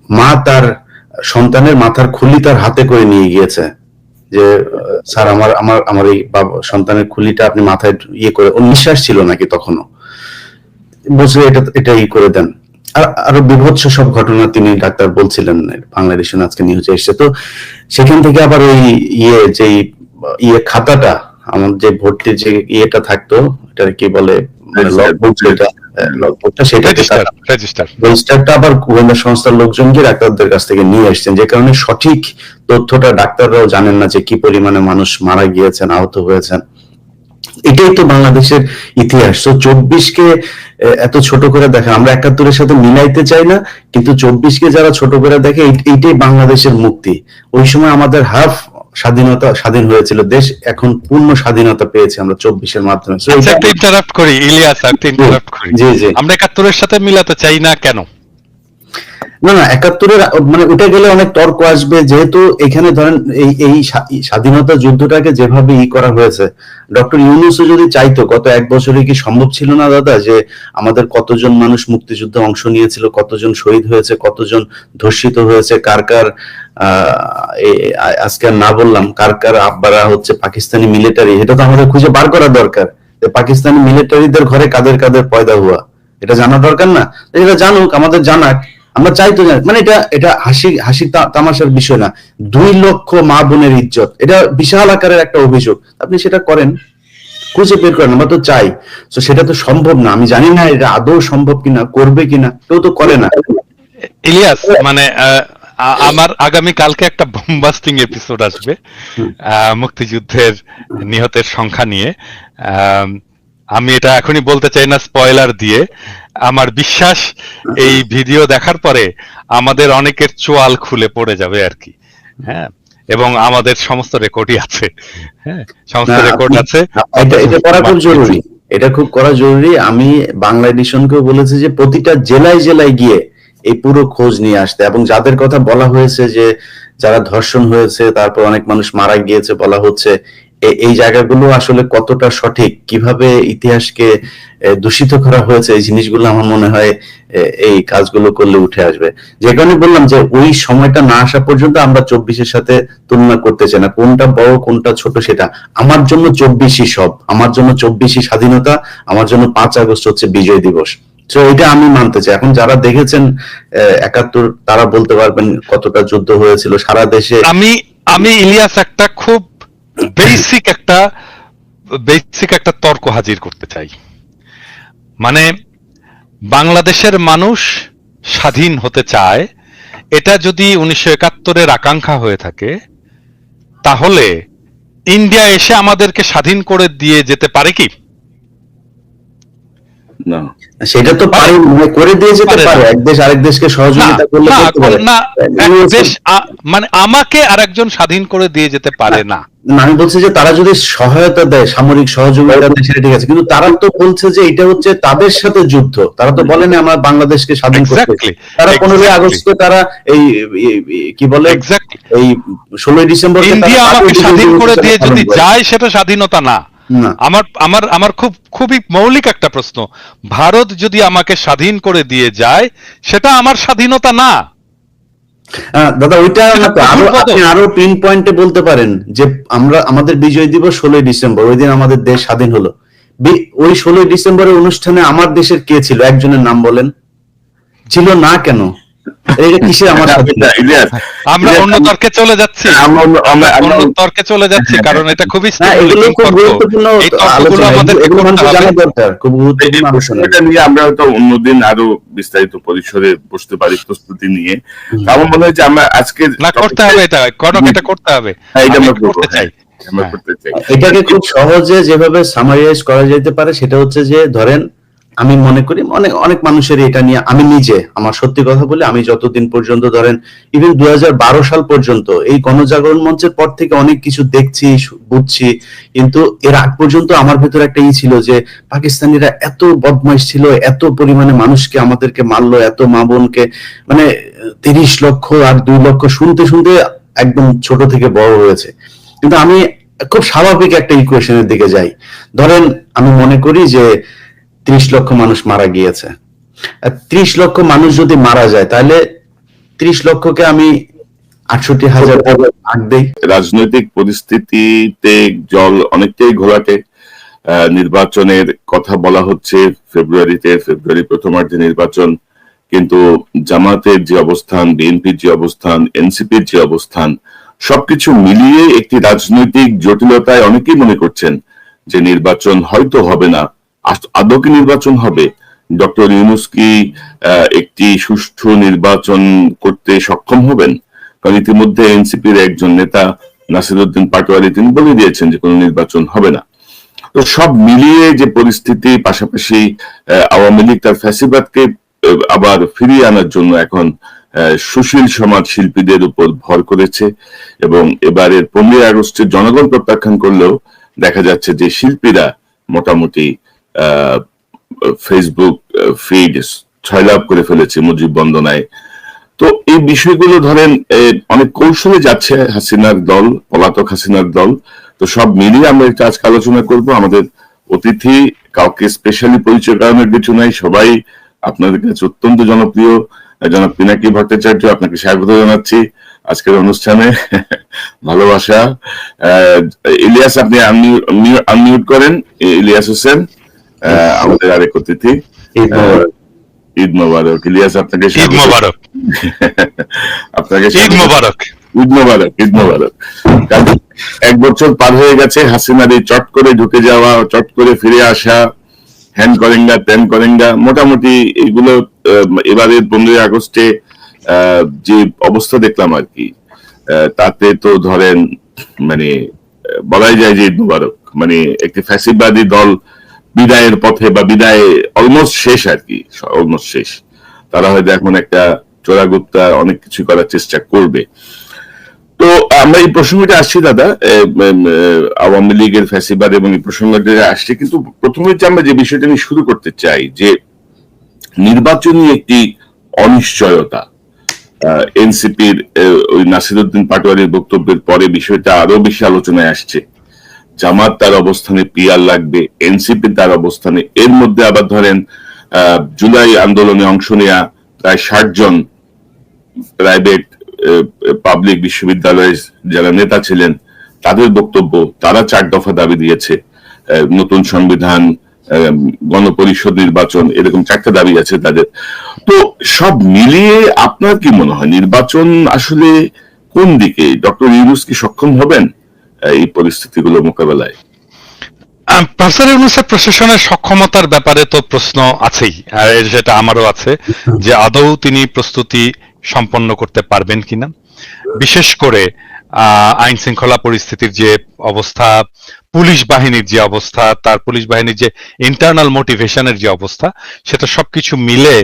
মা তার সন্তানের মাথার খুলি তার হাতে করে নিয়ে গিয়েছে, যে স্যার আমার আমার আমার এই সন্তানের খুলিটা আপনি মাথায় ইয়ে করে, ওর নিঃশ্বাস ছিল নাকি তখনও, বলছে এটা ই করে দেন। আর আরো বিভৎস সব ঘটনা তিনি ডাক্তার বলছিলেন, বাংলাদেশে আজকে নিউজে এসেছে। তো সেখান থেকে আবার ওই ইয়ে খাতাটা, আমার যে ভর্তির যে ইয়েটা থাকতো, এটা কি বলে, রেজিস্টারটা আবার গোয়েন্দা সংস্থার লোকজনকে ডাক্তারদের কাছ থেকে নিয়ে এসেছেন, যে কারণে সঠিক তথ্যটা ডাক্তাররাও জানেন না যে কি পরিমাণে মানুষ মারা গিয়েছেন, আহত হয়েছেন। এটাই তো বাংলাদেশের ইতিহাস। তো 24-কে এত ছোট করে দেখে, আমরা 71-এর সাথে মিলাইতে চাই না, কিন্তু 24-কে যারা ছোট করে দেখে, এইটাই বাংলাদেশের মুক্তি। ওই সময় আমাদের হাফ স্বাধীন হয়েছিল দেশ, এখন পূর্ণ স্বাধীনতা পেয়েছি আমরা 24-এর মাধ্যমে। একটা ইন্টারাপ্ট করি ইলিয়াস, একটা ইন্টারাপ্ট করি। জি জি, আমরা 71-এর সাথে মিলাতে চাই না কেন? না 71-এর মানে ওটা গেলে অনেক তর্ক আসবে, যেহেতু এখানে ধরেন এই স্বাধীনতা যুদ্ধটাকে যেভাবে করা হয়েছে, ডক্টর ইউনূসও যদি চাইতো, গত 1 বছরে কি সম্ভব ছিল না দাদা, যে আমাদের কতজন মানুষ মুক্তিযুদ্ধে অংশ নিয়েছিল, কতজন শহীদ হয়েছে, কতজন ধর্ষিত হয়েছে, কার কার আজকে না বললাম কার কার আব্বারা হচ্ছে পাকিস্তানি মিলিটারি, এটা তো আমাদের খুঁজে বার করা দরকার। পাকিস্তানি মিলিটারিদের ঘরে কাদের কাদের পয়দা হওয়া, এটা জানা দরকার না? এটা জানুক, আমাদের জানাক, আমরা চাই তো জানি। মানে এটা হাসি তামাশার বিষয় না। 2 লক্ষ মা বোনের ইজ্জত, এটা বিশাল আকারের একটা অভিযোগ। আপনি সেটা করেন, খুঁজে বের করেন, আমরা তো চাই। তো সেটা তো সম্ভব না, আমি জানি না এটা আদৌ সম্ভব কিনা, করবে কিনা, কেউ তো করে না। ইলিয়াস, মানে আমার আগামী কালকে একটা বোমবাস্টিং এপিসোড আসবে মুক্তিযুদ্ধের নিহতের সংখ্যা নিয়ে। আমি এটা এখনই বলতে চাই না স্পয়লার দিয়ে। আমার বিশ্বাস এই ভিডিও দেখার পরে আমাদের অনেকের চোয়াল খুলে পড়ে যাবে আর কি। হ্যাঁ, এবং আমাদের সমস্ত রেকর্ডই আছে। হ্যাঁ, সমস্ত রেকর্ড আছে। এটা করা খুব জরুরি, এটা খুব করা জরুরি। আমি বাংলা এডিশনকেও বলেছি যে প্রতিটা জেলায় জেলায় গিয়ে এই পুরো খোঁজ নিয়ে আসতে, এবং যাদের কথা বলা হয়েছে যে যারা ধর্ষণ হয়েছে, তারপর অনেক মানুষ মারা গিয়েছে বলা হচ্ছে, এই জায়গাগুলো আসলে কতটা সঠিক, কিভাবে ইতিহাসকে দূষিত করা হয়েছে, এই জিনিসগুলো আমার মনে হয় এই কাজগুলো করলে উঠে আসবে। যে কারণে বললাম যে ওই সময়টা না আসা পর্যন্ত আমরা 24-এর সাথে তুলনা করতে চাই না, কোনটা বড় কোনটা ছোট সেটা। আমার জন্য 24-ই সব, আমার জন্য 24-ই স্বাধীনতা, আমার জন্য 5 আগস্ট হচ্ছে বিজয় দিবস। তো এটা আমি মানতে চাই। এখন যারা দেখেছেন 71, তারা বলতে পারবেন কতটা যুদ্ধ হয়েছিল সারা দেশে। আমি ইলিয়াস একটা খুব বেসিক একটা তর্ক হাজির করতে চাই। মানে বাংলাদেশের মানুষ স্বাধীন হতে চায়, এটা যদি 1971-এর আকাঙ্ক্ষা হয়ে থাকে, তাহলে ইন্ডিয়া এসে আমাদেরকে স্বাধীন করে দিয়ে যেতে পারে কি? না, সেটা তো পারে, করে দিয়ে যেতে পারে। এক দেশ আরেক দেশকে সহযোগিতা করলে করতে পারে না, এক দেশ মানে আমাকে আরেকজন স্বাধীন করে দিয়ে যেতে পারে না। আমি বলছি যে তারা যদি সহায়তা দেয়, সামরিক সহযোগিতা দেয়, সেটা ঠিক আছে, কিন্তু তারা তো বলছে যে এটা হচ্ছে তাদের সাথে যুদ্ধ। তারা তো বলেন আমরা বাংলাদেশকে স্বাধীন করতে। তারা 15 আগস্টে তারা এই কি বলে, এই 16 ডিসেম্বর ইন্ডিয়া আমাকে স্বাধীন করে দিয়ে যদি যায়, সেটা স্বাধীনতা না। আমার খুবই মৌলিক একটা প্রশ্ন, ভারত যদি আমাকে স্বাধীন করে দিয়ে যায়, সেটা আমার স্বাধীনতা না? দাদা ওইটা আপনি আরো পিন পয়েন্টে বলতে পারেন যে আমাদের বিজয় দিবস 16 ডিসেম্বর, ওই দিন আমাদের দেশ স্বাধীন হলো। ওই 16 ডিসেম্বরের অনুষ্ঠানে আমার দেশের কে ছিল? একজনের নাম বলেন, ছিল না কেন? এটা কিসের আমার স্বাধীনতা? আমরা অন্য তর্কে চলে যাচ্ছি, কারণ এটা খুবই গুরুত্বপূর্ণ আলোচনা। এটা নিয়ে আমরা হয়তো অন্যদিন আরো বিস্তারিত পরিসরে বসতে পারি প্রস্তুতি নিয়ে। আমার মনে হয় যে আমরা আজকে করতে হবে, এটা করতে হবে, এটাকে খুব সহজে যেভাবে সামারাইজ করা যেতে পারে সেটা হচ্ছে যে, ধরেন আমি মনে করি অনেক মানুষের এটা নিয়ে, আমি নিজে আমার সত্যি কথা বলে, আমি যতদিন পর্যন্ত ধরেন ইভেন 2012 সাল পর্যন্ত এই গণজাগরণ মঞ্চের পর থেকে অনেক কিছু দেখছি, বুঝছি, কিন্তু এর আগ পর্যন্ত আমার ভেতরে একটা ছিল যে পাকিস্তানিরা এত বদমাইশ ছিল, এত পরিমাণে মানুষকে আমাদেরকে মারলো, এত মা বোনকে, মানে 30 লক্ষ আর 2 লক্ষ শুনতে শুনতে একদম ছোট থেকে বড় হয়েছে। কিন্তু আমি খুব স্বাভাবিক একটা ইকুয়েশনের দিকে যাই। ধরেন আমি মনে করি যে 30 লক্ষ মানুষ মারা গিয়েছে। 30 লক্ষ মানুষ যদি মারা যায়, তাহলে 30 লক্ষকে আমি 68,000 ভাগ দেই। রাজনৈতিক পরিস্থিতিতে জল অনেকটাই ঘোলাটে। নির্বাচনের কথা বলা হচ্ছে ফেব্রুয়ারি প্রথমার্ধে নির্বাচন, কিন্তু জামাতের যে অবস্থান, বিএনপির যে অবস্থান, এনসিপির যে অবস্থান, সবকিছু মিলিয়ে একটি রাজনৈতিক জটিলতায় অনেকেই মনে করছেন যে নির্বাচন হয়তো হবে না। আদৌ কি নির্বাচন হবে? ডক্টর ইউনূস কি একটি সুষ্ঠু নির্বাচন করতে সক্ষম হবেন? কারণ ইতিমধ্যে এনসিপির একজন নেতা নাসিরউদ্দিন পাটোয়ারি তিনি বলে দিয়েছেন যে কোনো নির্বাচন হবে না। তো সব মিলিয়ে যে পরিস্থিতি, পাশাপাশি আওয়ামী লীগ তার ফ্যাসিবাদকে আবার ফিরিয়ে আনার জন্য এখন সুশীল সমাজ শিল্পীদের উপর ভর করেছে, এবং এবারের 15 আগস্টের জনগণ প্রত্যাখ্যান করলেও দেখা যাচ্ছে যে শিল্পীরা মোটামুটি ফেসবুক ফিড ছয়লাভ করে ফেলেছে মুজিব বন্দনায়। তো এই বিষয়গুলো ধরেন অনেক কৌশলে যাচ্ছে হাসিনার দল, পলাতক হাসিনার দল। তো সব মিলিয়ে আমরা একটা আজকে আলোচনা করব। আমাদের অতিথি কাউকে স্পেশালি পরিচয় করানোর কিছু নাই, সবাই আপনাদের কাছে অত্যন্ত জনপ্রিয়। জনাব পিনাকি ভট্টাচার্য, আপনাকে স্বাগত জানাচ্ছি আজকের অনুষ্ঠানে। ভালোবাসা। ইলিয়াস, আপনি আনমিউট করেন। ইলিয়াস হোসেন আমাদের আরেক অতিথি। ঈদ মোবারক। ইলিয়াস, আপনাকে ঈদ মোবারক। আপনাকে ঈদ মোবারক। ঈদ মোবারক। ঈদ মোবারক। 1 বছর পার হয়ে গেছে হাসিনার এই চট করে ঢুকে যাওয়া, চট করে ফিরে আসা, হ্যান করেঙ্গা ত্যান করেঙ্গা, মোটামুটি এগুলো এবারের 15 আগস্টে যে অবস্থা দেখলাম আর কি, তাতে তো ধরেন মানে বলাই যায় যে ঈদ মোবারক, মানে একটি ফ্যাসিবাদী দল বিদায়ের পথে, বা বিদায় অলমোস্ট শেষ আর কি, অলমোস্ট শেষ। তারা হয়তো এখন একটা চোরাগুপ্তা অনেক কিছু করার চেষ্টা করবে। তো আমরা এই প্রসঙ্গটা আসছি দাদা, আওয়ামী লীগের ফ্যাসিবাদ এবং এই প্রসঙ্গটা আসছে, কিন্তু প্রথমে যে আমরা যে বিষয়টা নিয়ে শুরু করতে চাই, যে নির্বাচনী একটি অনিশ্চয়তা। এনসিপির ওই নাসিরউদ্দিন পাটোয়ারির বক্তব্যের পরে বিষয়টা আরো বেশি আলোচনায় আসছে। জামাত তার অবস্থানে পিয়ার লাগবে, এনসিপি তার অবস্থানে, এর মধ্যে আবার ধরেন জুলাই আন্দোলনে অংশ নেয়া প্রায় 60 জন প্রাইভেট পাবলিক বিশ্ববিদ্যালয়ের যারা নেতা ছিলেন তাদের বক্তব্য, তারা 4 দফা দাবি দিয়েছে। নতুন সংবিধান, গণপরিষদ নির্বাচন, এরকম 4টা দাবি আছে তাদের। তো সব মিলিয়ে আপনার কি মনে হয় নির্বাচন আসলে কোন দিকে? ডক্টর ইউনূস কি সক্ষম হবেন এই পরিস্থিতিগুলো মোকাবেলায়? প্রফেসর ইউনূসের প্রশাসনের সক্ষমতার ব্যাপারে তো প্রশ্ন আছেই, আর সেটা আমারও আছে যে আদৌ তিনি প্রস্তুতি সম্পন্ন করতে পারবেন কিনা। বিশেষ করে আইন শৃঙ্খলা পরিস্থিতির যে অবস্থা, পুলিশ বাহিনীর যে অবস্থা, তার পুলিশ বাহিনীর যে ইন্টারনাল মোটিভেশনের যে অবস্থা, সেটা সবকিছু মিলে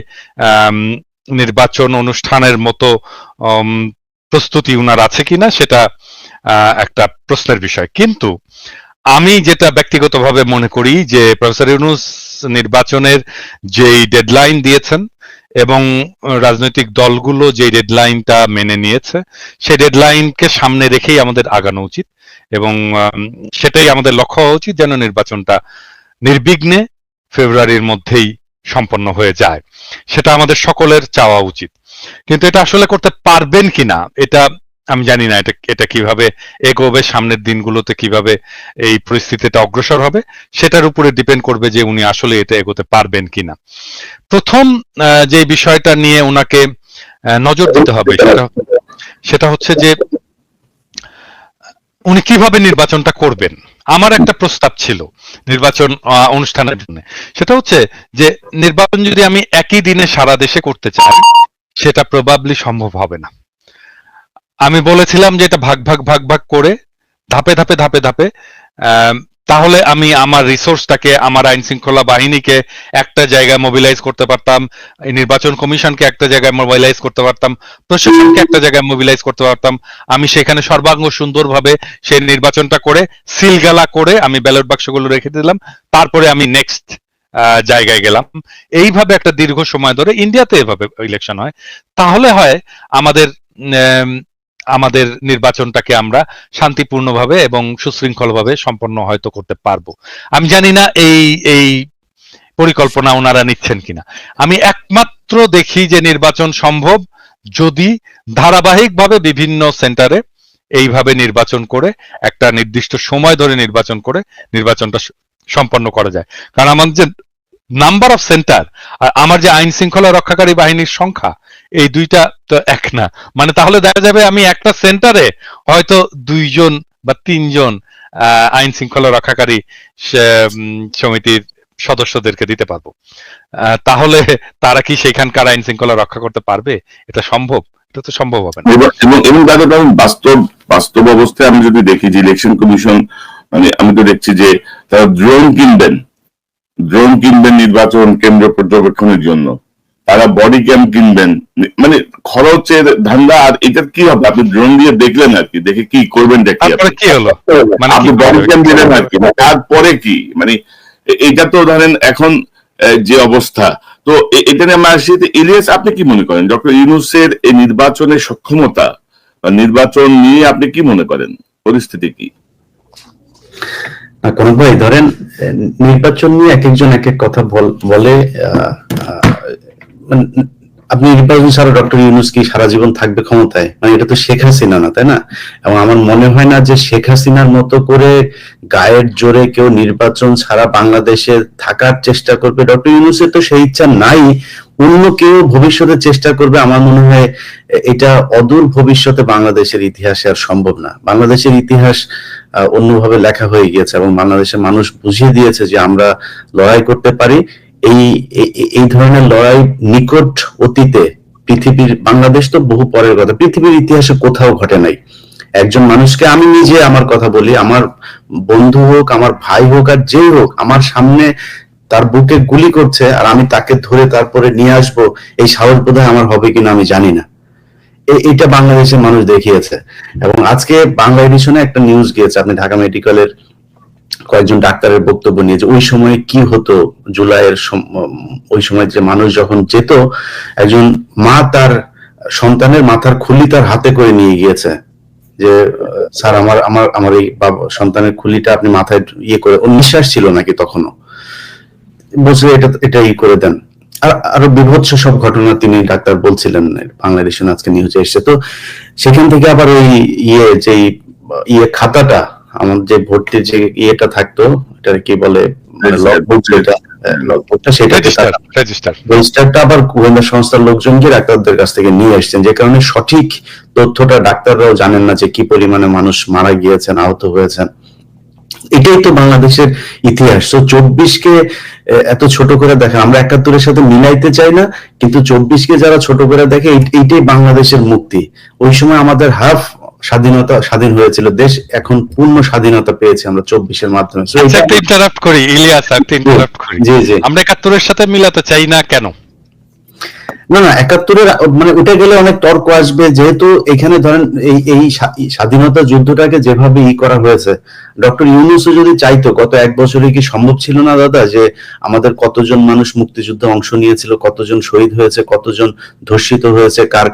নির্বাচন অনুষ্ঠানের মতো প্রস্তুতি উনার আছে কিনা সেটা একটা প্রশ্নের বিষয়। কিন্তু আমি যেটা ব্যক্তিগতভাবে মনে করি যে প্রফেসর ইউনূস নির্বাচনের যেই ডেডলাইন দিয়েছেন এবং রাজনৈতিক দলগুলো যে ডেডলাইনটা মেনে নিয়েছে, সেই ডেডলাইনকে সামনে রেখেই আমাদের আগানো উচিত, এবং সেটাই আমাদের লক্ষ্য হওয়া উচিত যেন নির্বাচনটা নির্বিঘ্নে ফেব্রুয়ারির মধ্যেই সম্পন্ন হয়ে যায়। সেটা আমাদের সকলের চাওয়া উচিত। কিন্তু এটা আসলে করতে পারবেন কিনা এটা আমি জানি না। এটা কিভাবে এগোবে, সামনের দিনগুলোতে কিভাবে এই পরিস্থিতিটা অগ্রসর হবে, সেটার উপরে ডিপেন্ড করবে যে উনি আসলে এটা এগোতে পারবেন কিনা। প্রথম যে বিষয়টা নিয়ে ওনাকে নজর দিতে হবে সেটা হচ্ছে যে উনি কিভাবে নির্বাচনটা করবেন। আমার একটা প্রস্তাব ছিল নির্বাচন অনুষ্ঠানের জন্য, সেটা হচ্ছে যে নির্বাচন যদি আমি একই দিনে সারা দেশে করতে চাই, সেটা প্রবাবলি সম্ভব হবে না। আমি বলেছিলাম যে এটা ভাগ ভাগ করে ধাপে ধাপে তাহলে আমি আমার রিসোর্সটাকে, আমার আইন শৃঙ্খলা বাহিনীকে একটা জায়গায় মোবিলাইজ করতে পারতাম, নির্বাচন কমিশনকে একটা জায়গায় মোবিলাইজ করতে পারতাম, প্রশাসনকে একটা জায়গায় মোবিলাইজ করতে পারতাম। আমি সেখানে সর্বাঙ্গ সুন্দরভাবে সেই নির্বাচনটা করে সিলগালা করে আমি ব্যালট বাক্সগুলো রেখে দিলাম, তারপরে আমি নেক্সট জায়গায় গেলাম। এইভাবে একটা দীর্ঘ সময় ধরে ইন্ডিয়াতে এভাবে ইলেকশন হয়, তাহলে হয় আমাদের নির্বাচনটাকে আমরা শান্তিপূর্ণভাবে এবং সুশৃঙ্খলভাবে সম্পন্ন হয়তো করতে পারবো। আমি জানি না এই পরিকল্পনা ওনারা নিচ্ছেন কিনা। আমি একমাত্র দেখি যে নির্বাচন সম্ভব যদি ধারাবাহিকভাবে বিভিন্ন সেন্টারে এইভাবে নির্বাচন করে একটা নির্দিষ্ট সময় ধরে নির্বাচন করে নির্বাচনটা সম্পন্ন করা যায়। কারণ আমাদের যে নাম্বার অফ সেন্টার আর আমার যে আইন শৃঙ্খলা রক্ষাকারী বাহিনীর সংখ্যা, এই দুইটা তো এক না। মানে তাহলে দেখা যাবে আমি একটা সেন্টারে হয়তো 2 জন বা 3 জন আইন শৃঙ্খলা রক্ষাকারী সমিতির সদস্যদেরকে দিতে পারবো। তাহলে তারা কি সেখানকার আইন শৃঙ্খলা রক্ষা করতে পারবে? এটা সম্ভব? এটা তো সম্ভব হবে না। এবং দাদা বাস্তব অবস্থায় আমি যদি দেখি যে ইলেকশন কমিশন, মানে আমি তো দেখছি যে তারা ড্রোন কিনবেন নির্বাচন কেন্দ্র পর্যবেক্ষণের জন্য, তারা বডি ক্যাম কিনবেন, মানে খরচের ধান্দা। আর এটা কি হবে? আপনি ড্রোন দিয়ে দেখলেন আর কি, দেখে কি করবেন? তারপরে কি হলো? মানে আপনি বডি ক্যাম দিলেন আর কি, তারপরে কি? মানে এটা তো ধরেন এখন যে অবস্থা, তো এটা নিয়ে আমরা আসি। ইলিয়াস, আপনি কি মনে করেন ডক্টর ইউনূসের এই নির্বাচনের সক্ষমতা বা নির্বাচন নিয়ে আপনি কি মনে করেন? পরিস্থিতি কি? কোন ভাই ধরেন নির্বাচন নিয়ে এক একজন এক এক কথা বলে। আপনি নির্বাচন ছাড়া ডক্টর ইউনূস কি সারা জীবন থাকবে ক্ষমতায়? মানে এটা তো শেখ হাসিনা না, তাই না? এবং আমার মনে হয় না যে শেখ হাসিনার মতো করে গায়ের জোরে কেউ নির্বাচন ছাড়া বাংলাদেশে থাকার চেষ্টা করবে। ডক্টর ইউনূসের তো সেই ইচ্ছা নাই। অন্য কেউ ভবিষ্যতে চেষ্টা করবে, আমার মনে হয় এটা অদূর ভবিষ্যতে বাংলাদেশের ইতিহাসে আর সম্ভব না। বাংলাদেশের ইতিহাস অন্যভাবে লেখা হয়ে গিয়েছে এবং বাংলাদেশের মানুষ বুঝিয়ে দিয়েছে যে আমরা লড়াই করতে পারি। এই ধরনের লড়াই নিকট অতীতে পৃথিবীর, বাংলাদেশ তো বহু পরের কথা, পৃথিবীর ইতিহাসে কোথাও ঘটে নাই। একজন মানুষকে, আমি নিজে আমার কথা বলি, আমার বন্ধু হোক, আমার ভাই হোক, আর যেই হোক, আমার সামনে তার বুকে গুলি করছে আর আমি তাকে ধরে তারপরে নিয়ে আসবো, এই সাহস বোধহয় আমার হবে কিনা আমি জানি না। এটা বাংলাদেশের মানুষ দেখিয়েছে। এবং আজকে বাংলা এডিশনে একটা নিউজ গিয়েছে, আপনি ঢাকা মেডিকেলের কয়েকজন ডাক্তারের বক্তব্য নিয়ে, যে ওই সময় কি হতো, জুলাইয়ের ওই সময় যে মানুষ যখন যেত, একজন মা তার সন্তানের মাথার খুলি তার হাতে করে নিয়ে গিয়েছে, যে স্যার আমার এই সন্তানের খুলিটা আপনি মাথায় ইয়ে করে, ও নিঃশ্বাস ছিল নাকি তখনও, বলছে এটা ই করে দেন। আর আরো বিভৎস সব ঘটনা তিনি ডাক্তার বলছিলেন, বাংলাদেশে আজকে নিউজে এসছে। তো সেখান থেকে আবার ওই খাতাটা, আমার যে ভর্তির যে ইয়েটা থাকতো, এটা কি বলে, রেজিস্টারটা আবার গোয়েন্দা সংস্থার লোকজন গিয়ে ডাক্তারদের কাছ থেকে নিয়ে এসছেন, যে কারণে সঠিক তথ্যটা ডাক্তাররাও জানেন না যে কি পরিমাণে মানুষ মারা গিয়েছেন, আহত হয়েছেন। এটাই তো বাংলাদেশের ইতিহাস। তো 24-কে এত ছোট করে দেখে, আমরা 71-এর সাথে মিলাইতে চাই না, কিন্তু 24-কে যারা ছোট করে দেখে, এইটাই বাংলাদেশের মুক্তি। ওই সময় আমাদের হাফ স্বাধীন হয়েছিল দেশ, এখন পূর্ণ স্বাধীনতা পেয়েছি আমরা 24-এর মাধ্যমে। একটা ইন্টারাপ্ট করি ইলিয়াস, একটা ইন্টারাপ্ট করি। আমরা 71-এর সাথে মিলাতে চাই না কেন? না 71-এর মানে উঠে গেলে অনেক তর্ক আসবে, যেহেতু এখানে ধরেন এই স্বাধীনতা যুদ্ধটাকে যেভাবে করা হয়েছে, ডক্টর ইউনূসও যদি চাইতো, গত 1 বছরে কি সম্ভব ছিল না দাদা, যে আমাদের কতজন মানুষ মুক্তিযুদ্ধে অংশ নিয়েছিল, কতজন শহীদ হয়েছে, কতজন ধর্ষিত হয়েছে, কার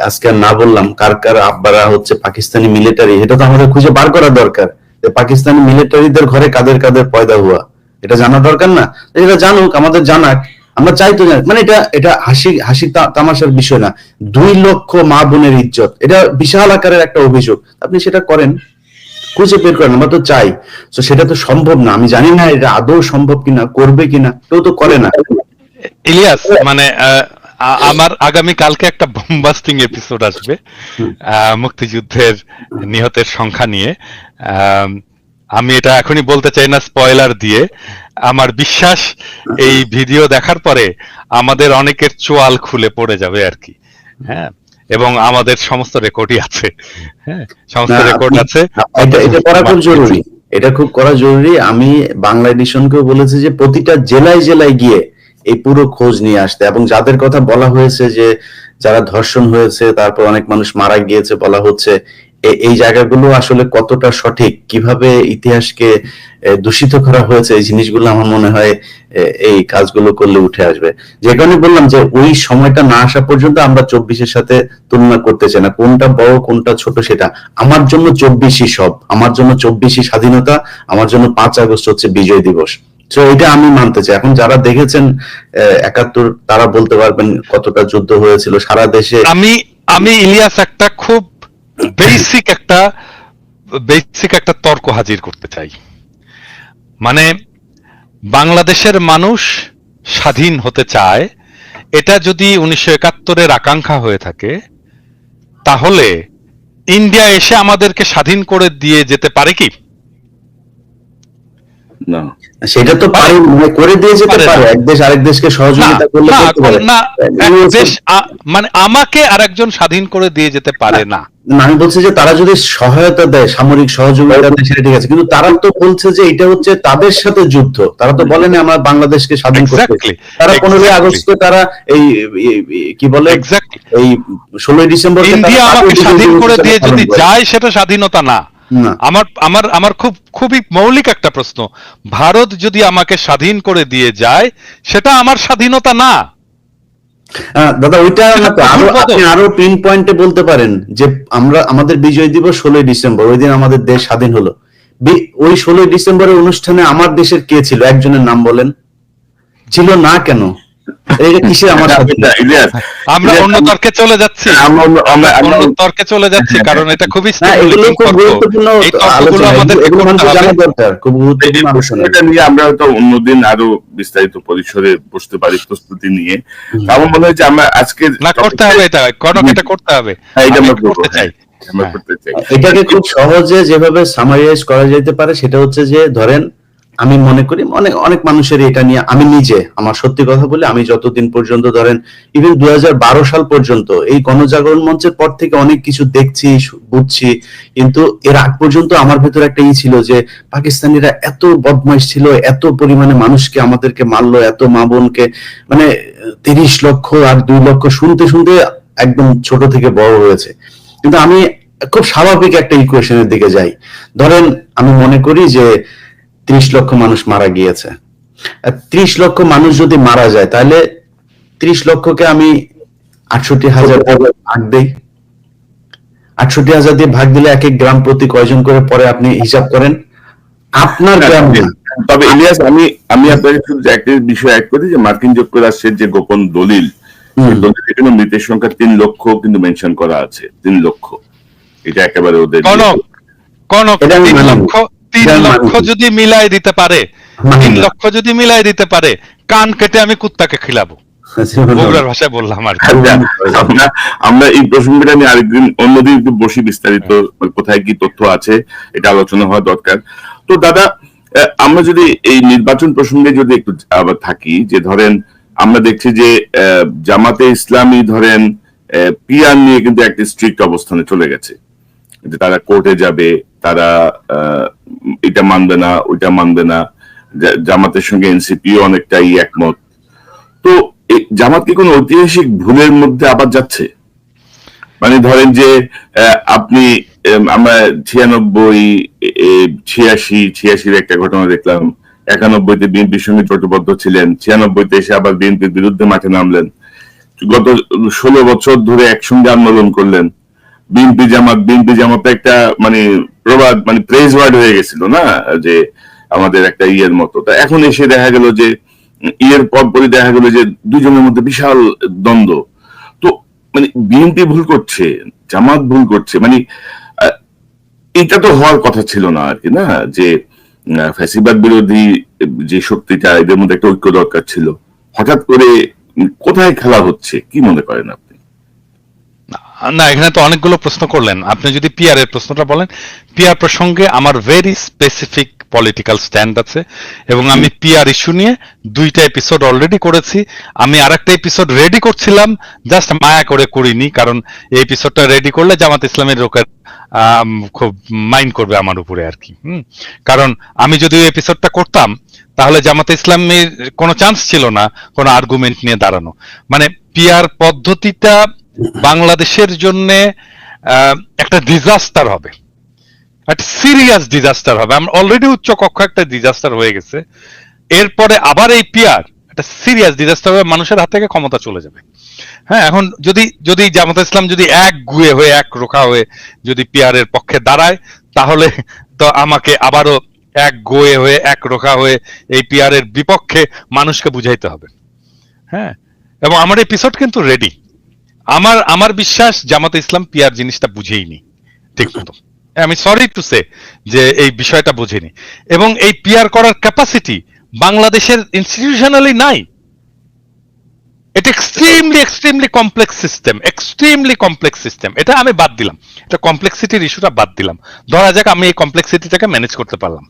আজকে না বললাম কার আব্বারা হচ্ছে পাকিস্তানি মিলিটারি, এটা তো আমাদের খুঁজে বার করা দরকার, যে পাকিস্তানি মিলিটারিদের ঘরে কাদের পয়দা হওয়া, এটা জানা দরকার না? এটা জানুক, আমাদের জানাক, আমরা চাইতো না। মানে এটা হাসি তামাশার বিষয় না। 2 লক্ষ মা বোনের ইজ্জত, এটা বিশাল আকারের একটা অভিযোগ। আপনি সেটা করেন, খুঁজে বের করেন, আমরা তো চাই। তো সেটা তো সম্ভব না, আমি জানি না এটা আদৌ সম্ভব কিনা, করবে কিনা, কেউ তো করে না। ইলিয়াস, মানে আমার আগামী কালকে একটা বোমবাস্টিং এপিসোড আসবে মুক্তিযুদ্ধের নিহতের সংখ্যা নিয়ে। আমি এটা এখনই বলতে চাই না স্পয়লার দিয়ে। আমার বিশ্বাস এই ভিডিও দেখার পরে আমাদের অনেকের চোয়াল খুলে পড়ে যাবে আর কি। হ্যাঁ, এবং আমাদের সমস্ত রেকর্ডই আছে। হ্যাঁ, সমস্ত রেকর্ড আছে। এটা করা খুব জরুরি, এটা খুব করা জরুরি। আমি বাংলা এডিশনকেও বলেছি যে প্রতিটা জেলায় জেলায় গিয়ে এই পুরো খোঁজ নিয়ে আসতে, এবং যাদের কথা বলা হয়েছে যে যারা ধর্ষণ হয়েছে, তারপর অনেক মানুষ মারা গিয়েছে বলা হচ্ছে, এই জায়গাগুলো আসলে কতটা সঠিক, কিভাবে ইতিহাসকে দূষিত করা হয়েছে, এই জিনিসগুলো আমার মনে হয় এই কাজগুলো করলে উঠে আসবে। যে কারণে বললাম যে ওই সময়টা না আসা পর্যন্ত আমরা 24-এর সাথে তুলনা করতে চাই না, কোনটা বড় কোনটা ছোট সেটা। আমার জন্য 24-ই সব, আমার জন্য 24-ই স্বাধীনতা, আমার জন্য 5 আগস্ট হচ্ছে বিজয় দিবস। তো এটা আমি মানতে চাই। এখন যারা দেখেছেন 71, তারা বলতে পারবেন কতটা যুদ্ধ হয়েছিল সারা দেশে। আমি আমি ইলিয়াস একটা খুব বেসিক একটা তর্ক হাজির করতে চাই। মানে বাংলাদেশের মানুষ স্বাধীন হতে চায়, এটা যদি 1971-এর আকাঙ্ক্ষা হয়ে থাকে, তাহলে ইন্ডিয়া এসে আমাদেরকে স্বাধীন করে দিয়ে যেতে পারে কি? না, সেটা তো পারে, মানে করে দিয়ে যেতে পারে না। পারে, এক দেশ আরেক দেশকে সহযোগিতা করলে না, করতে পারে। না, এক দেশ মানে আমাকে আরেকজন স্বাধীন করে দিয়ে যেতে পারে না। না, আমি বলছি যে তারা যদি সহায়তা দেয়, সামরিক সহযোগিতা দেয়, সেটা ঠিক আছে, কিন্তু তারা তো বলছে যে এটা হচ্ছে তাদের সাথে যুদ্ধ। তারা তো বলেনি আমরা বাংলাদেশকে স্বাধীন করতে। Exactly, তারা 15 আগস্টে তারা এই কি বলে, Exactly. এই 16 ডিসেম্বর ইন্ডিয়া আমাকে স্বাধীন করে দিয়ে যদি যায়, সেটা স্বাধীনতা না। না। আমার খুবই মৌলিক একটা প্রশ্ন, ভারত যদি আমাকে স্বাধীন করে দিয়ে যায়, সেটা আমার স্বাধীনতা না। দাদা ওইটা না তো, আরো আপনি আরো পিন পয়েন্টে বলতে পারেন যে আমাদের বিজয় দিবস 16 ডিসেম্বর, ওই দিন আমাদের দেশ স্বাধীন হলো। ওই 16 ডিসেম্বরের অনুষ্ঠানে আমার দেশের কে ছিল? একজনের নাম বলেন। ছিল না কেন? এটা কিসের আমার স্বাধীনতা? ইলিয়াস, আমরা অন্য তর্কে চলে যাচ্ছি, অন্য তর্কে চলে যাচ্ছি, কারণ এটা খুবই এগুলো খুব গুরুত্বপূর্ণ আলোচনা, এগুলো মানুষের জানা দরকার, খুব গুরুত্বপূর্ণ আলোচনা। এটা নিয়ে আমরা হয়তো অন্যদিন আরো বিস্তারিত পরিসরে বসতে পারি প্রস্তুতি নিয়ে। আমার মনে হয় যে আমরা আজকে না করতে হবে, এটা করতে হবে, এটা আমরা করতে চাই। এটাকে খুব সহজে যেভাবে সামারাইজ করা যেতে পারে সেটা হচ্ছে যে, ধরেন আমি মনে করি অনেক মানুষের এটা নিয়ে, আমি নিজে আমার সত্যি কথা বলে, আমি যতদিন পর্যন্ত ধরেন ইভেন 2012 সাল পর্যন্ত এই গণজাগরণ মঞ্চের পর থেকে অনেক কিছু দেখছি, বুঝছি, কিন্তু এর আগ পর্যন্ত আমার ভেতর একটা ছিল যে পাকিস্তানিরা এত বদমাইশ ছিল, এত পরিমাণে মানুষকে আমাদেরকে মারলো, এত মা বোনকে, মানে 30 লক্ষ আর 2 লক্ষ, শুনতে শুনতে একদম ছোট থেকে বড় হয়েছে। কিন্তু আমি খুব স্বাভাবিক একটা ইকুয়েশনের দিকে যাই। ধরেন আমি মনে করি যে 30 লক্ষ মানুষ মারা গিয়েছে। 30 লক্ষ মানুষ যদি মারা যায়, তাহলে 30 লক্ষকে আমি 68,000 ভাগ দেই। 68,000 দিয়ে ভাগ দিলে এক এক গ্রাম প্রতি কয়জন করে পরে আপনি হিসাব করেন। আপনার গ্রাম না। তবে ইলিয়াস, আমি আপনাকে শুধু একটা বিষয় অ্যাড করি যে মার্কিন যুক্তরাষ্ট্রের যে গোপন দলিল, কিন্তু মৃতের সংখ্যা 3 লক্ষ কিন্তু মেনশন করা আছে। 3 লক্ষ, এটা একেবারে ওদের 3 লক্ষ যদি মিলাই দিতে পারে, 3 লক্ষ যদি মিলাই দিতে পারে, কান কেটে আমি কুত্তাকে খিলাবো, বগুড়ার ভাষায় বললাম আর কি। আমরা এই প্রসঙ্গটা নিয়ে আরেকদিন অন্যদিন একটু বসি, বিস্তারিত কোথায় কি তথ্য আছে এটা আলোচনা হওয়া দরকার। তো দাদা, আমরা যদি এই নির্বাচন প্রসঙ্গে যদি একটু আবার থাকি, যে ধরেন আমরা দেখছি যে জামাতে ইসলামী ধরেন পিআর নিয়ে কিন্তু একটা স্ট্রিক্ট অবস্থানে চলে গেছে, যে তারা কোর্টে যাবে, তারা এটা মানবে না, ওইটা মানবে না। জামাতের সঙ্গে এনসিপিও অনেকটাই একমত। তো জামাত কি কোনো ঐতিহাসিক ভুলের মধ্যে আবার যাচ্ছে? মানে ধরেন যে আপনি আমরা 86 একটা ঘটনা দেখলাম, 91-তে বিএনপির সঙ্গে জোটবদ্ধ ছিলেন, 96-তে এসে আবার বিএনপির বিরুদ্ধে মাঠে নামলেন, গত 16 বছর ধরে একসঙ্গে আন্দোলন করলেন। বিএনপি জামাত একটা মানে প্রবাদ, মানে প্রেজ ওয়ার্ড হয়ে গেছিল না, যে আমাদের একটা ইয়ের মতো। তা এখন এসে দেখা গেল যে ইয়ের পরপরই দেখা গেল যে দুজনের মধ্যে বিশাল দ্বন্দ্ব। তো মানে বিএনপি ভুল করছে, জামাত ভুল করছে, মানে এটা তো হওয়ার কথা ছিল না আর কি, না? যে ফ্যাসিবাদ বিরোধী যে শক্তিটা, এদের মধ্যে একটা ঐক্য দরকার ছিল। হঠাৎ করে কোথায় খেলা হচ্ছে, কি মনে করেন আপনি? না, এখানে তো অনেকগুলো প্রশ্ন করলেন। আপনি যদি পিআর এর প্রশ্নটা বলেন, পিআর প্রসঙ্গে আমার ভেরি স্পেসিফিক পলিটিক্যাল স্ট্যান্ড আছে, এবং আমি পিআর ইস্যু নিয়ে 2টা এপিসোড অলরেডি করেছি। আমি আরেকটা এপিসোড রেডি করছিলাম, জাস্ট মায়া করে করিনি, কারণ এই এপিসোডটা রেডি করলে জামাত ইসলামের লোকের খুব মাইন্ড করবে আমার উপরে আর কি। কারণ আমি যদি ওই এপিসোডটা করতাম, তাহলে জামাত ইসলামের কোনো চান্স ছিল না কোনো আর্গুমেন্ট নিয়ে দাঁড়ানো। মানে পিআর পদ্ধতিটা বাংলাদেশের জন্য একটা ডিজাস্টার হবে, একটা সিরিয়াস ডিজাস্টার হবে। আমরা অলরেডি উচ্চ কক্ষ একটা ডিজাস্টার হয়ে গেছে, এরপরে আবার এই পিআর একটা সিরিয়াস ডিজাস্টার হবে, মানুষের হাত থেকে ক্ষমতা চলে যাবে। হ্যাঁ, এখন যদি জামাত ইসলাম যদি এক গুয়ে হয়ে, এক রোখা হয়ে যদি পিআর এর পক্ষে দাঁড়ায়, তাহলে তো আমাকে আবারও এক গোয়ে হয়ে এক রোখা হয়ে এই পিআর এর বিপক্ষে মানুষকে বুঝাইতে হবে। হ্যাঁ, এবং আমার এপিসোড কিন্তু রেডি। আমার বিশ্বাস জামাতে ইসলাম পিআর জিনিসটা বুঝেইনি ঠিক মতো। আমি সরি টু সে যে এই বিষয়টা বুঝেনি, এবং এই পিআর করার ক্যাপাসিটি বাংলাদেশের ইনস্টিটিউশনালি নাই। এটা এক্সট্রিমলি কমপ্লেক্স সিস্টেম। এটা আমি বাদ দিলাম, এটা কমপ্লেক্সিটির ইস্যুটা বাদ দিলাম। ধরা যাক আমি এই কমপ্লেক্সিটিটাকে ম্যানেজ করতে পারলাম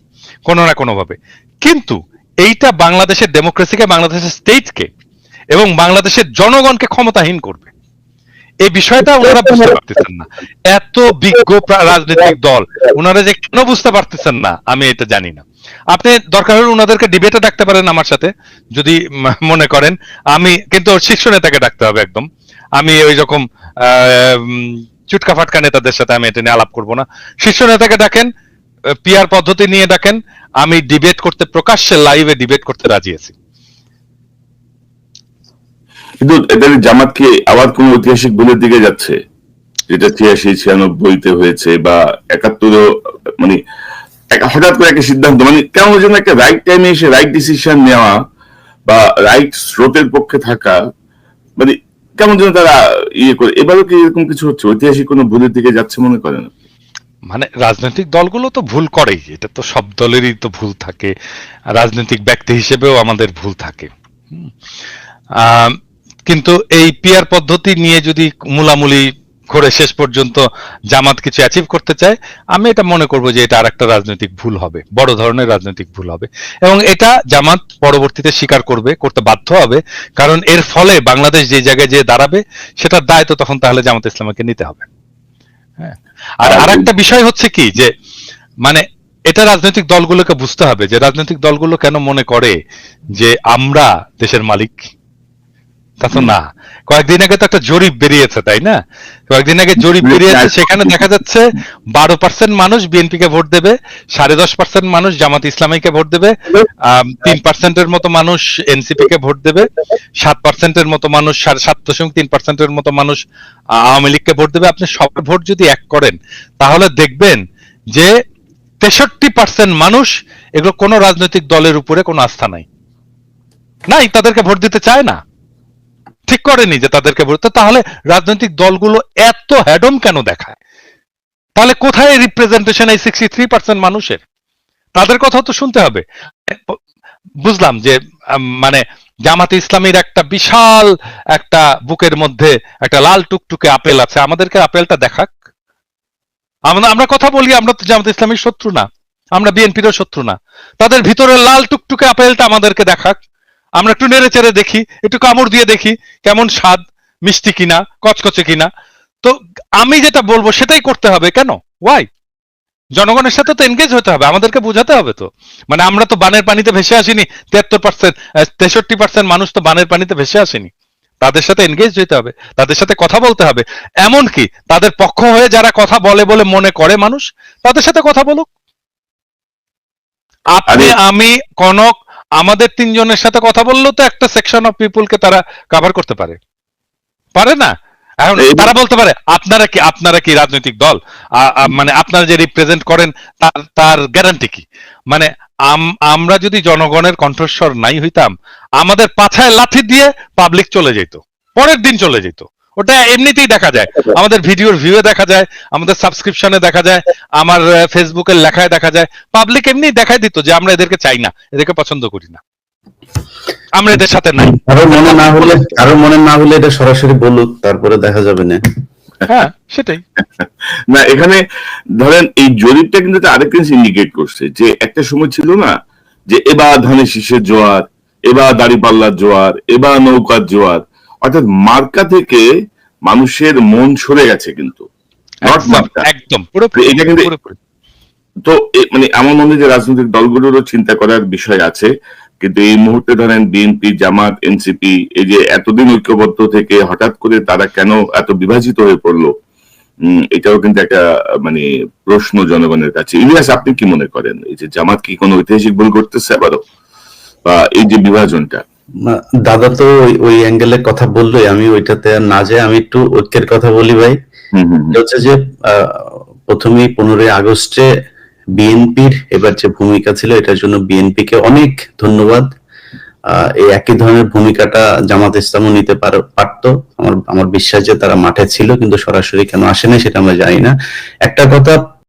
কোনো না কোনো ভাবে, কিন্তু এইটা বাংলাদেশের ডেমোক্রেসিকে, বাংলাদেশের স্টেটকে এবং বাংলাদেশের জনগণকে ক্ষমতাহীন করবে। এই বিষয়টা ওনারা বুঝতে পারতেছেন না। এত বিজ্ঞ রাজনৈতিক দল ওনারা যে কেন বুঝতে পারতেছেন না আমি এটা জানি না। আপনি দরকার হলে ওনাদেরকে ডিবেটে ডাকতে পারেন আমার সাথে যদি মনে করেন। আমি কিন্তু শীর্ষ নেতাকে ডাকতে হবে একদম। আমি ওই রকম চুটকা ফাটকা নেতাদের সাথে আমি এটা নিয়ে আলাপ করবো না। শীর্ষ নেতাকে ডাকেন, পিআর পদ্ধতি নিয়ে ডাকেন, আমি ডিবেট করতে, প্রকাশ্যে লাইভে ডিবেট করতে রাজি আছি। কিন্তু এদের জামাত কি আবার কোন ঐতিহাসিক ভুলের দিকে যাচ্ছে, যেটা 86-96-তে হয়েছে বা 71 মানে হঠাৎ করে একটা সিদ্ধান্ত, মানে কেমন যেন একটা রাইট টাইমে এসে রাইট ডিসিশন নেওয়া বা রাইট স্রোতের পক্ষে থাকা, মানে কেমন যেন তারা ইয়ে করে। এবারও কি এরকম কিছু হচ্ছে, ঐতিহাসিক কোন ভুলের দিকে যাচ্ছে মনে করেন? মানে রাজনৈতিক দলগুলো তো ভুল করেই, এটা তো সব দলেরই তো ভুল থাকে, রাজনৈতিক ব্যক্তি হিসেবেও আমাদের ভুল থাকে। কিন্তু এই পিআর পদ্ধতি নিয়ে যদি মূলামূলি করে শেষ পর্যন্ত জামাত কিছু অ্যাচিভ করতে চায়, আমি এটা মনে করব যে এটা আরেকটা রাজনৈতিক ভুল হবে, বড় ধরনের রাজনৈতিক ভুল হবে, এবং এটা জামাত পরবর্তীতে স্বীকার করবে, করতে বাধ্য হবে। কারণ এর ফলে বাংলাদেশ যে জায়গায় যে দাঁড়াবে সেটার দায় তো তখন তাহলে জামাত ইসলামকে নিতে হবে। হ্যাঁ, আর আরেকটা বিষয় হচ্ছে কি যে মানে এটা রাজনৈতিক দলগুলোকে বুঝতে হবে যে রাজনৈতিক দলগুলো কেন মনে করে যে আমরা দেশের মালিক। তা তো না। কয়েকদিন আগে তো একটা জরিপ বেরিয়েছে, তাই না? কয়েকদিন আগে জরিপ বেরিয়েছে, সেখানে দেখা যাচ্ছে 12% মানুষ বিএনপিকে ভোট দেবে, 10.5% মানুষ জামাত ইসলামীকে ভোট দেবে, 3%-এর মতো মানুষ এনসিপি কে ভোট দেবে, 7%-এর মতো মানুষ, 7.3%-এর মতো মানুষ আওয়ামী লীগকে ভোট দেবে। আপনি সব ভোট যদি এক করেন তাহলে দেখবেন যে 63% মানুষ এগুলো কোনো রাজনৈতিক দলের উপরে কোনো আস্থা নাই, তাদেরকে ভোট দিতে চায় না, ঠিক করেনি যে তাদেরকে ভোট। তাহলে রাজনৈতিক দলগুলো এত হ্যাডম কেন দেখায়? তাহলে কোথায় রিপ্রেজেন্টেশন এই 63% মানুষের? তাদের কথা তো শুনতে হবে। বুঝলাম যে মানে জামাতে ইসলামীর একটা বিশাল একটা বুকের মধ্যে একটা লাল টুকটুকে আপেল আছে, আমাদেরকে আপেলটা দেখাক। আমরা কথা বলি, আমরা তো জামাতে ইসলামীর শত্রু না, আমরা বিএনপিরও শত্রু না। তাদের ভিতরে লাল টুকটুকে আপেলটা আমাদেরকে দেখাক, আমরা একটু নেড়ে চেড়ে দেখি, একটু কামড় দিয়ে দেখি কেমন স্বাদ, মিষ্টি কিনা, কচকচে কিনা। তো আমি যেটা বলবো সেটাই করতে হবে। কেন? ওয়াই? জনগণের সাথে তো এনগেজ হতে হবে, আমাদেরকে বোঝাতে হবে তো। মানে আমরা তো বানের পানিতে ভেসে আসিনি, 63% মানুষ তো বানের পানিতে ভেসে আসেনি। তাদের সাথে এনগেজ হতে হবে, তাদের সাথে কথা বলতে হবে। এমনকি তাদের পক্ষ হয়ে যারা কথা বলে বলে মনে করে মানুষ, তাদের সাথে কথা বলুক। আপনি, আমি, কনক, আমাদের 3 জনের সাথে কথা বললেও তো একটা সেকশন অফ পিপলকে তারা কভার করতে পারে, পারে না? এখন তারা বলতে পারে আপনারা কি রাজনৈতিক দল, মানে আপনারা যে রিপ্রেজেন্ট করেন তার গ্যারান্টি কি? মানে আমরা যদি জনগণের কণ্ঠস্বর নাই হইতাম, আমাদের পাছায় লাথি দিয়ে পাবলিক চলে যেত, পরের দিন চলে যেত। ওটা এমনিতেই দেখা যায়, আমাদের ভিডিওর ভিউয়ে দেখা যায়, আমাদের সাবস্ক্রিপশনে দেখা যায়, আমার ফেসবুকের লেখায় দেখা যায়। পাবলিক এমনি দেখাই দিত যে আমরা এদেরকে চাই না, এদেরকে পছন্দ করি না, আমরা এদের সাথে নাই। কারো মনে না হলে এটা সরাসরি বলুক, তারপরে দেখা যাবে না। হ্যাঁ, সেটাই না। এখানে ধরেন এই জরিপটা কিন্তু আরেকটা জিনিস ইন্ডিকেট করছে যে একটা সময় ছিল না যে এবার ধানের শীষের জোয়ার, এবার দাঁড়িপাল্লার জোয়ার, এবার নৌকার জোয়ার, অর্থাৎ মার্কা থেকে মানুষের মন সরে গেছে। কিন্তু একদম এটা কিন্তু তো মানে আমার মনে হয় যে রাজনৈতিক দলগুলোরও চিন্তা করার বিষয় আছে। কিন্তু এই মুহূর্তে ধরেন বিএনপি, জামাত, এনসিপি এই যে এতদিন ঐক্যবদ্ধ থেকে হঠাৎ করে তারা কেন এত বিভাজিত হয়ে পড়লো, এটাও কিন্তু একটা মানে প্রশ্ন জনগণের কাছে। ইলিয়াস, আপনি কি মনে করেন এই যে জামাত কি কোনো ঐতিহাসিক ভুল করতেছে আবারও, বা এই যে বিভাজনটা? দাদা তো ওই অ্যাঙ্গেলে কথা বললোই, আমি ওইটাতে আর না যাই, আমি একটু ঐক্যের কথা বলি ভাই। হচ্ছে যে প্রথমেই 15ই আগস্টে বিএনপির এবার যে ভূমিকা ছিল এটার জন্য বিএনপিকে অনেক ধন্যবাদ। এই একই ধরনের ভূমিকাটা জামাত ইসলামও নিতে পারতো। আমার বিশ্বাস যে তারা মাঠে ছিল, কিন্তু সরাসরি কেন আসে না সেটা আমরা জানি না। একটা কথা